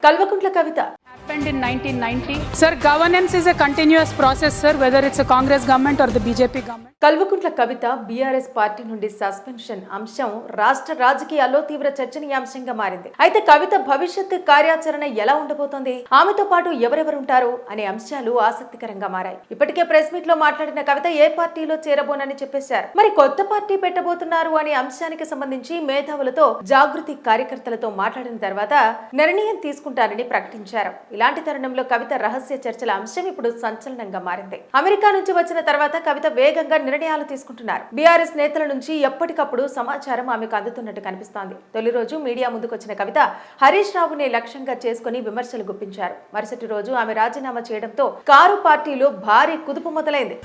Kalvakuntla Kavitha happened in 1990. Sir, governance is a continuous process, sir, whether it's a Congress government or the BJP government. Kalvakuntla Kavitha BRS party నుండి suspension అంశం రాష్ట్ర రాజకీయాల్లో తీవ్ర చర్చనీయాంశంగా మారింది. అయితే కవిత భవిష్యత్ కార్యాచరణ ఎలా ఉండబోతోంది, ఆమెతో పాటు ఎవరెవరుంటారు అనే అంశాలు ఆసక్తికరంగా మారాయి. ఇప్పటికే ప్రెస్ మీట్ లో మాట్లాడిన కవిత ఏ పార్టీలో చేరబోనని చెప్పేశారు. మరి కొత్త పార్టీ పెట్టబోతున్నారు అనే అంశానికి సంబంధించి మేధావులతో, జాగృతి కార్యకర్తలతో మాట్లాడిన తర్వాత నిర్ణయం తీసుకుంటారని ప్రకటించారు. ఇలాంటి తరుణంలో కవిత రహస్య చర్చల అంశం ఇప్పుడు సంచలనంగా మారింది. అమెరికా నుంచి వచ్చిన తర్వాత కవిత వేగంగా నిర్ణయాలు తీసుకుంటున్నారు. బీఆర్ఎస్ నేతల నుంచి ఎప్పటికప్పుడు సమాచారం ఆమెకు అందుతున్నట్టు కనిపిస్తోంది. తొలి రోజు మీడియా ముందుకొచ్చిన కవిత హరీష్ రావుని లక్ష్యంగా చేసుకుని విమర్శలు గుప్పించారు. మరుసటి రోజు ఆమె రాజీనామా చేయడంతో కారు పార్టీలో భారీ కుదుపు మొదలైంది.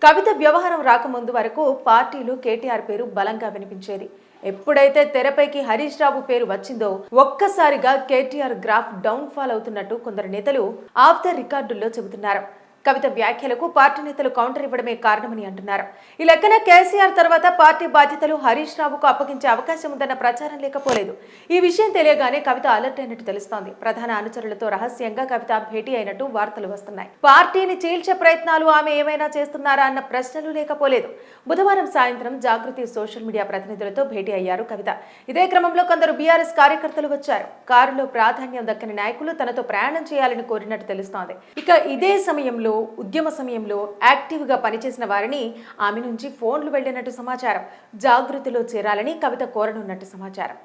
కవిత వ్యవహారం రాకముందు వరకు పార్టీలో కేటీఆర్ పేరు బలంగా వినిపించేది. ఎప్పుడైతే తెరపైకి హరీష్ రావు పేరు వచ్చిందో ఒక్కసారిగా కేటీఆర్ గ్రాఫ్ డౌన్ ఫాల్ అవుతున్నట్టు కొందరు నేతలు ఆఫ్ ద రికార్డుల్లో చెబుతున్నారు. కవిత వ్యాఖ్యలకు పార్టీ నేతలు కౌంటర్ ఇవ్వడమే కారణమని అంటున్నారు. ఈ లెక్కన కేసీఆర్ తర్వాత పార్టీ బాధ్యతలు హరీష్ రావుకు అప్పగించే అవకాశం ఉందన్న ప్రచారం లేకపోలేదు. ఈ విషయం తెలియగానే కవిత అలర్ట్ అయినట్టు తెలుస్తోంది. ప్రధాన అనుచరులతో రహస్యంగా కవిత భేటీ అయినట్టు వార్తలు వస్తున్నాయి. పార్టీని చీల్చే ప్రయత్నాలు ఆమె ఏమైనా చేస్తున్నారా అన్న ప్రశ్నలు లేకపోలేదు. బుధవారం సాయంత్రం జాగృతి సోషల్ మీడియా ప్రతినిధులతో భేటీ అయ్యారు కవిత. ఇదే క్రమంలో కొందరు బీఆర్ఎస్ కార్యకర్తలు వచ్చారు. కారులో ప్రాధాన్యం దక్కని నాయకులు తనతో ప్రయాణం చేయాలని కోరినట్టు తెలుస్తోంది. ఇక ఇదే సమయంలో ఉద్యమ సమయంలో యాక్టివ్ గా పనిచేసిన వారిని ఆమె నుంచి ఫోన్లు వెళ్లినట్టు సమాచారం. జాగృతిలో చేరాలని కవిత కోరనున్నట్టు సమాచారం.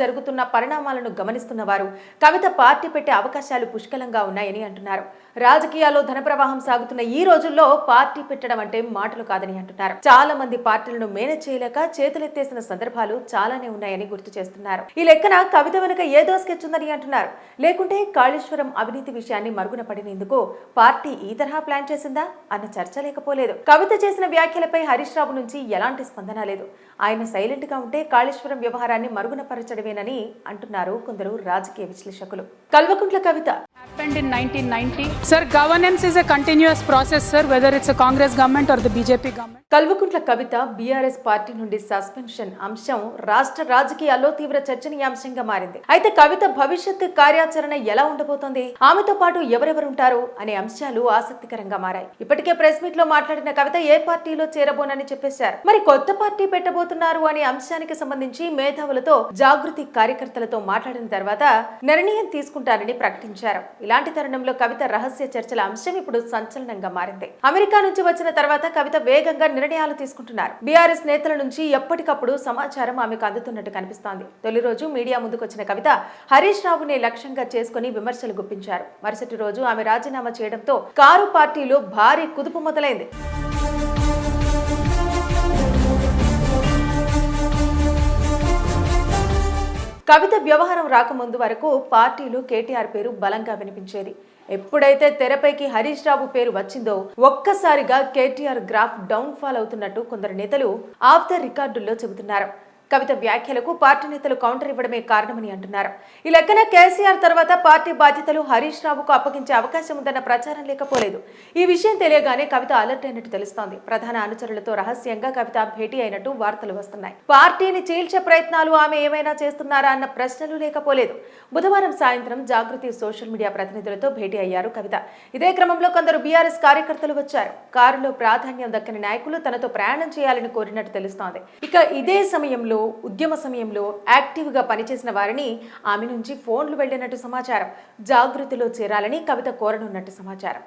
జరుగుతున్న పరిణామాలను గమనిస్తున్న వారు కవిత పార్టీ పెట్టే అవకాశాలు పుష్కలంగా ఉన్నాయని అంటున్నారు. రాజకీయాల్లో ధన ప్రవాహం సాగుతున్న ఈ రోజుల్లో పార్టీ పెట్టడం అంటే మాటలు కాదని అంటున్నారు. చాలా మంది పార్టీలను మేనేజ్ చేయలేక చేతులెత్తేసిన సందర్భాలు చాలానే ఉన్నాయని గుర్తు చేస్తున్నారు. ఈ లెక్కన కవిత వెనుక ఏదో స్కెచ్ ఉందని అంటున్నారు. లేకుంటే కాళేశ్వరం అవినీతి విషయాన్ని మరుగున పడినందుకు పార్టీ ఈ తరహా ప్లాన్ చేసిందా అన్న చర్చ లేకపోలేదు. కవిత చేసిన వ్యాఖ్యలపై హరీష్ రావు నుంచి ఎలాంటి స్పందన లేదు. ఆయన సైలెంట్ గా ఉంటే కాళేశ్వరం వ్యవహారాన్ని మరుగునపరచడమేనని అంటున్నారు కొందరు రాజకీయ విశ్లేషకులు. Kalvakuntla Kavitha Happened in 1990. Sir, governance is a continuous process, sir, whether it's a Congress government or the BJP government. Kalvakuntla Kavitha BRS party నుండి సస్పెన్షన్ అంశం రాష్ట్ర రాజకీయాల్లో తీవ్ర చర్చనీయాంశంగా మారింది. అయితే కవిత భవిష్యత్ కార్యాచరణ ఎలా ఉండబోతోంది, ఆమెతో పాటు ఎవరెవరుంటారు అనే అంశాలు ఆసక్తికరంగా మారాయి. ఇప్పటికే ప్రెస్ మీట్ లో మాట్లాడిన కవిత ఏ పార్టీలో చేరబోనని చెప్పేశారు. మరి కొత్త పార్టీ పెట్టబోతున్నారు అనే అంశానికి సంబంధించి మేధావులతో, జాగృతి కార్యకర్తలతో మాట్లాడిన తర్వాత నిర్ణయం తీసుకుంటారని ప్రకటించారు. ఇలాంటి తరుణంలో కవిత రహస్య చర్చల అంశం ఇప్పుడు సంచలనంగా మారింది. అమెరికా నుంచి వచ్చిన తర్వాత కవిత వేగంగా నిర్ణయాలు తీసుకుంటున్నారు. బీఆర్ఎస్ నేతల నుంచి ఎప్పటికప్పుడు సమాచారం ఆమెకు అందుతున్నట్టు కనిపిస్తోంది. తొలి రోజు మీడియా ముందుకొచ్చిన కవిత హరీష్ రావుని లక్ష్యంగా చేసుకుని విమర్శలు గుప్పించారు. మరుసటి రోజు ఆమె రాజీనామా చేయడంతో కారు పార్టీలో భారీ కుదుపు మొదలైంది. కవిత వ్యవహారం రాకముందు వరకు పార్టీలో కేటీఆర్ పేరు బలంగా వినిపించేది. ఎప్పుడైతే తెరపైకి హరీష్ రావు పేరు వచ్చిందో ఒక్కసారిగా కేటీఆర్ గ్రాఫ్ డౌన్ ఫాల్ అవుతున్నట్టు కొందరు నేతలు ఆఫ్ ద రికార్డుల్లో చెబుతున్నారు. కవిత వ్యాఖ్యలకు పార్టీ నేతలు కౌంటర్ ఇవ్వడమే కారణమని అంటున్నారు. ఈ లెక్కన కేసీఆర్ తర్వాత పార్టీ బాధ్యతలు హరీష్ రావుకు అప్పగించే అవకాశం ఉందన్న ప్రచారం లేకపోలేదు. ఈ విషయం తెలియగానే కవిత అలర్ట్ అయినట్టు తెలుస్తోంది. ప్రధాన అనుచరులతో రహస్యంగా కవిత భేటీ అయినట్టు వార్తలు వస్తున్నాయి. పార్టీని చీల్చే ప్రయత్నాలు ఆమె ఏమైనా చేస్తున్నారా అన్న ప్రశ్నలు లేకపోలేదు. బుధవారం సాయంత్రం జాగృతి సోషల్ మీడియా ప్రతినిధులతో భేటీ అయ్యారు కవిత. ఇదే క్రమంలో కొందరు బీఆర్ఎస్ కార్యకర్తలు వచ్చారు. కారులో ప్రాధాన్యం దక్కని నాయకులు తనతో ప్రయాణం చేయాలని కోరినట్టు తెలుస్తోంది. ఇక ఇదే సమయంలో ఉద్యమ సమయంలో యాక్టివ్ గా పనిచేసిన వారిని ఆమె నుంచి ఫోన్లు వెళ్లినట్టు సమాచారం. జాగృతిలో చేరాలని కవిత కోరనున్నట్టు సమాచారం.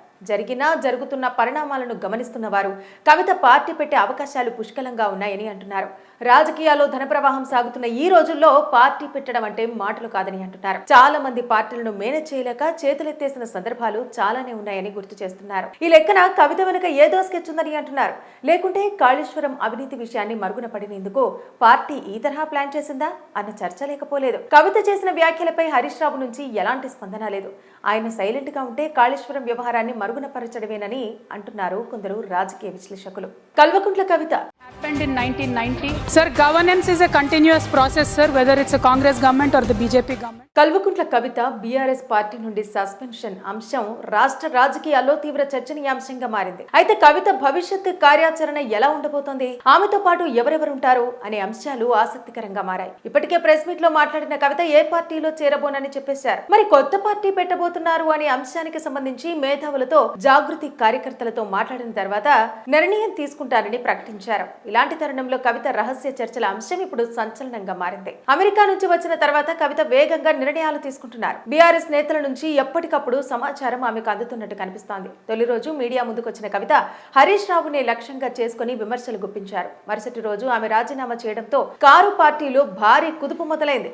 జరుగుతున్న పరిణామాలను గమనిస్తున్న వారు కవిత పార్టీ పెట్టే అవకాశాలు పుష్కలంగా ఉన్నాయని అంటున్నారు. రాజకీయాల్లో ధన ప్రవాహం సాగుతున్న ఈ రోజుల్లో పార్టీ పెట్టడం అంటే మాటలు కాదని అంటున్నారు. చాలా మంది పార్టీలను మేనేజ్ చేయలేక చేతులెత్తేసిన సందర్భాలు చాలానే ఉన్నాయని గుర్తు చేస్తున్నారు. ఈ లెక్కన కవిత వెనుక ఏదో స్కెచ్ ఉందని అంటున్నారు. లేకుంటే కాళేశ్వరం అవినీతి విషయాన్ని మరుగున పడినందుకు పార్టీ ఈ తరహా ప్లాన్ చేసిందా అన్న చర్చ లేకపోలేదు. కవిత చేసిన వ్యాఖ్యలపై హరీష్ రావు నుంచి ఎలాంటి స్పందన లేదు. ఆయన సైలెంట్ గా ఉంటే కాళేశ్వరం వ్యవహారాన్ని మరుగునపరచడమేనని అంటున్నారు కొందరు రాజకీయ విశ్లేషకులు. Kalvakuntla Kavitha happened in 1990. Sir, governance is a continuous process, sir, whether it's a Congress government or the BJP government. Kalvakuntla Kavitha BRS party నుండి సస్పెన్షన్ అంశం రాష్ట్ర రాజకీయాల్లో తీవ్ర చర్చనీయాంశంగా మారింది. అయితే కవిత భవిష్యత్ కార్యాచరణ ఎలా ఉండబోతోంది, ఆమెతో పాటు ఎవరెవరుంటారు అనే అంశాలు ఆసక్తికరంగా మారాయి. ఇప్పటికే ప్రెస్ మీట్ లో మాట్లాడిన కవిత ఏ పార్టీలో చేరబోనని చెప్పేశారు. మరి కొత్త పార్టీ పెట్టబోతున్నారు అనే అంశానికి సంబంధించి మేధావులతో, జాగృతి కార్యకర్తలతో మాట్లాడిన తర్వాత నిర్ణయం తీసుకుంటారని ప్రకటించారు. ఇలాంటి తరుణంలో కవిత రహస్య చర్చల అంశం ఇప్పుడు సంచలనంగా మారింది. అమెరికా నుంచి వచ్చిన తర్వాత కవిత వేగంగా నిర్ణయాలు తీసుకుంటున్నారు. బీఆర్ఎస్ నేతల నుంచి ఎప్పటికప్పుడు సమాచారం ఆమెకు అందుతున్నట్టు కనిపిస్తోంది. తొలి రోజు మీడియా ముందుకొచ్చిన కవిత హరీష్ రావుని లక్ష్యంగా చేసుకుని విమర్శలు గుప్పించారు. మరుసటి రోజు ఆమె రాజీనామా చేయడంతో కారు పార్టీలో భారీ కుదుపు మొదలైంది.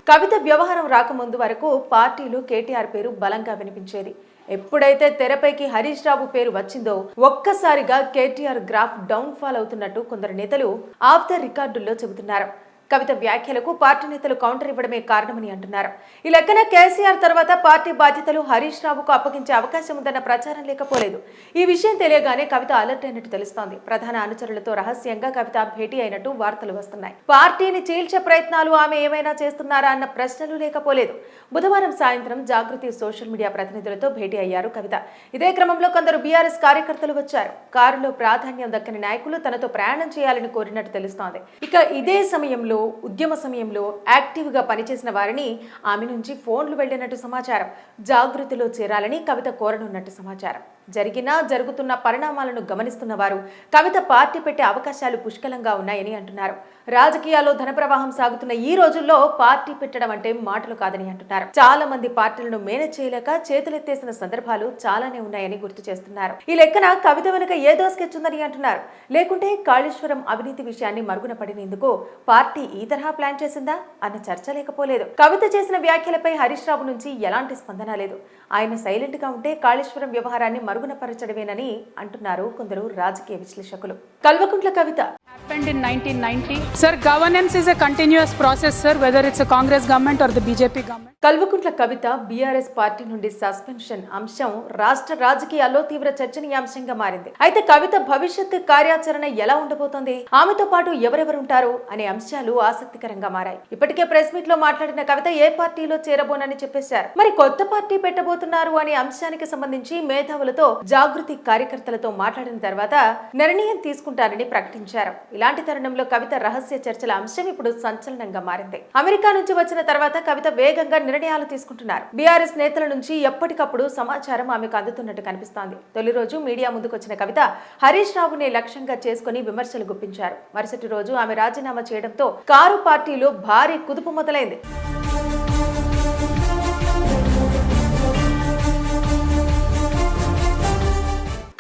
కవిత వ్యవహారం రాకముందు వరకు పార్టీలు కేటీఆర్ పేరు బలంగా వినిపించేది. ఎప్పుడైతే తెరపైకి హరీష్ రావు పేరు వచ్చిందో ఒక్కసారిగా కేటీఆర్ గ్రాఫ్ డౌన్ ఫాల్ అవుతున్నట్టు కొందరు నేతలు ఆఫ్ ద రికార్డుల్లో చెబుతున్నారు. కవిత వ్యాఖ్యలకు పార్టీ నేతలు కౌంటర్ ఇవ్వడమే కారణమని అంటున్నారు. ఈ లెక్కన కేసీఆర్ తర్వాత పార్టీ బాధ్యతలు హరీష్ రావుకు అప్పగించే అవకాశం ఉందన్న ప్రచారం లేకపోలేదు. ఈ విషయం తెలియగానే కవిత అలర్ట్ అయినట్టు తెలుస్తోంది. ప్రధాన అనుచరులతో రహస్యంగా కవిత భేటీ అయినట్టు వార్తలు వస్తున్నాయి. పార్టీని చీల్చే ప్రయత్నాలు ఆమె ఏమైనా చేస్తున్నారా అన్న ప్రశ్నలు లేకపోలేదు. బుధవారం సాయంత్రం జాగృతి సోషల్ మీడియా ప్రతినిధులతో భేటీ అయ్యారు కవిత. ఇదే క్రమంలో కొందరు బీఆర్ఎస్ కార్యకర్తలు వచ్చారు. కారులో ప్రాధాన్యం దక్కని నాయకులు తనతో ప్రయాణం చేయాలని కోరినట్టు తెలుస్తోంది. ఇక ఇదే సమయంలో ఉద్యమ సమయంలో యాక్టివ్ గా పనిచేసిన వారిని ఆమె నుంచి ఫోన్లు వెళ్లినట్టు సమాచారం. జాగృతిలో చేరాలని కవిత కోరనున్నట్టు సమాచారం. జరుగుతున్న పరిణామాలను గమనిస్తున్న వారు కవిత పార్టీ పెట్టే అవకాశాలు పుష్కలంగా ఉన్నాయని అంటున్నారు. రాజకీయాల్లో ధన ప్రవాహం సాగుతున్న ఈ రోజుల్లో పార్టీ పెట్టడం అంటే మాటలు కాదని అంటున్నారు. చాలా మంది పార్టీలను మేనేజ్ చేయలేక చేతులెత్తేసిన సందర్భాలు చాలానే ఉన్నాయని గుర్తు చేస్తున్నారు. ఈ లెక్కన కవిత వెనుక ఏదో స్కెచ్ ఉందని అంటున్నారు. లేకుంటే కాళేశ్వరం అవినీతి విషయాన్ని మరుగున పడినందుకు పార్టీ ఈ తరహా ప్లాన్ చేసిందా అన్న చర్చ లేకపోలేదు. కవిత చేసిన వ్యాఖ్యలపై హరీష్ రావు నుంచి ఎలాంటి స్పందన లేదు. ఆయన సైలెంట్ గా ఉంటే కాళేశ్వరం వ్యవహారాన్ని మరుగునపరచడమేనని అంటున్నారు కొందరు రాజకీయ విశ్లేషకులు. Kalvakuntla Kavitha Happened in 1990. Sir, governance is a continuous process, sir, whether it's a Congress government or the BJP government. Kalvakuntla Kavitha BRS party నుండి సస్పెన్షన్ అంశం రాష్ట్ర రాజకీయాల్లో తీవ్ర చర్చనీయాంశంగా మారింది. అయితే కవిత భవిష్యత్ కార్యాచరణ ఎలా ఉండబోతోంది, ఆమెతో పాటు ఎవరెవరుంటారు అనే అంశాలు ఆసక్తికరంగా మారాయి. ఇప్పటికే ప్రెస్ మీట్ లో మాట్లాడిన కవిత ఏ పార్టీలో చేరబోనని చెప్పేశారు. మరి కొత్త పార్టీ పెట్టబోతున్నారు అనే అంశానికి సంబంధించి మేధావులతో, జాగృతి కార్యకర్తలతో మాట్లాడిన తర్వాత నిర్ణయం తీసుకుంటారని ప్రకటించారు. ఇలాంటి తరుణంలో కవిత రహస్య చర్చల అంశం ఇప్పుడు సంచలనంగా మారింది. అమెరికా నుంచి వచ్చిన తర్వాత కవిత వేగంగా నిర్ణయాలు తీసుకుంటున్నారు. బీఆర్ఎస్ నేతల నుంచి ఎప్పటికప్పుడు సమాచారం ఆమెకు అందుతున్నట్టు కనిపిస్తోంది. తొలి రోజు మీడియా ముందుకొచ్చిన కవిత హరీష్ రావుని లక్ష్యంగా చేసుకుని విమర్శలు గుప్పించారు. మరుసటి రోజు ఆమె రాజీనామా చేయడంతో కారు పార్టీలో భారీ కుదుపు మొదలైంది.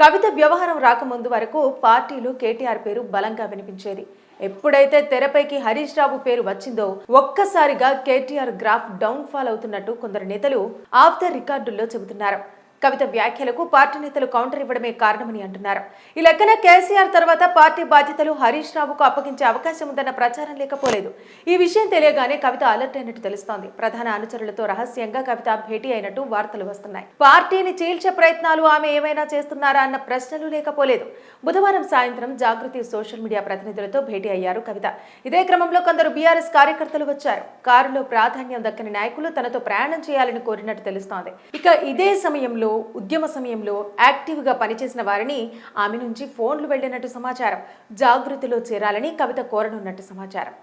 కవిత వ్యవహారం రాకముందు వరకు పార్టీలు కేటీఆర్ పేరు బలంగా వినిపించేది. ఎప్పుడైతే తెరపైకి హరీష్ రావు పేరు వచ్చిందో ఒక్కసారిగా కేటీఆర్ గ్రాఫ్ డౌన్ ఫాల్ అవుతున్నట్టు కొందరు నేతలు ఆఫ్ ద రికార్డుల్లో చెబుతున్నారు. కవిత వ్యాఖ్యలకు పార్టీ నేతలు కౌంటర్ ఇవ్వడమే కారణమని అంటున్నారు. ఈ లెక్కన కేసీఆర్ తర్వాత పార్టీ బాధ్యతలు హరీష్ రావుకు అప్పగించే అవకాశం ఉందన్న ప్రచారం లేకపోలేదు. ఈ విషయం తెలియగానే కవిత అలర్ట్ అయినట్టు తెలుస్తోంది. ప్రధాన అనుచరులతో రహస్యంగా కవిత భేటీ అయినట్టు వార్తలు వస్తున్నాయి. పార్టీని చీల్చే ప్రయత్నాలు ఆమె ఏమైనా చేస్తున్నారా అన్న ప్రశ్నలు లేకపోలేదు. బుధవారం సాయంత్రం జాగృతి సోషల్ మీడియా ప్రతినిధులతో భేటీ అయ్యారు కవిత. ఇదే క్రమంలో కొందరు బీఆర్ఎస్ కార్యకర్తలు వచ్చారు. కారులో ప్రాధాన్యం దక్కని నాయకులు తనతో ప్రయాణం చేయాలని కోరినట్టు తెలుస్తోంది. ఇక ఇదే సమయంలో ఉద్యమ సమయంలో యాక్టివ్ గా పనిచేసిన వారిని ఆమె నుంచి ఫోన్లు వెళ్లినట్టు సమాచారం. జాగృతిలో చేరాలని కవిత కోరనున్నట్టు సమాచారం.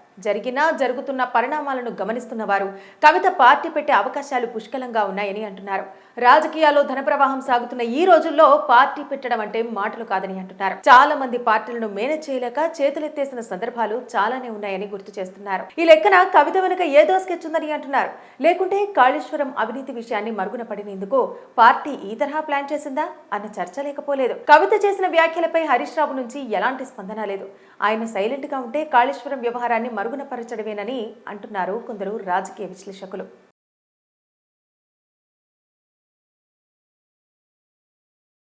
జరుగుతున్న పరిణామాలను గమనిస్తున్న వారు కవిత పార్టీ పెట్టే అవకాశాలు పుష్కలంగా ఉన్నాయని అంటున్నారు. రాజకీయాల్లో ధన ప్రవాహం సాగుతున్న ఈ రోజుల్లో పార్టీ పెట్టడం అంటే మాటలు కాదని అంటున్నారు. చాలా మంది పార్టీలను మేనేజ్ చేయలేక చేతులెత్తేసిన సందర్భాలు చాలానే ఉన్నాయని గుర్తు చేస్తున్నారు. ఈ లెక్కన కవిత వెనుక ఏదో స్కెచ్ ఉందని అంటున్నారు. లేకుంటే కాళేశ్వరం అవినీతి విషయాన్ని మరుగున పడినందుకు పార్టీ ఈ తరహా ప్లాన్ చేసిందా అన్న చర్చ లేకపోలేదు. కవిత చేసిన వ్యాఖ్యలపై హరీష్ రావు నుంచి ఎలాంటి స్పందన లేదు. ఆయన సైలెంట్ గా ఉంటే కాళేశ్వరం వ్యవహారాన్ని మరుగునపరచడమేనని అంటున్నారు కొందరు రాజకీయ విశ్లేషకులు.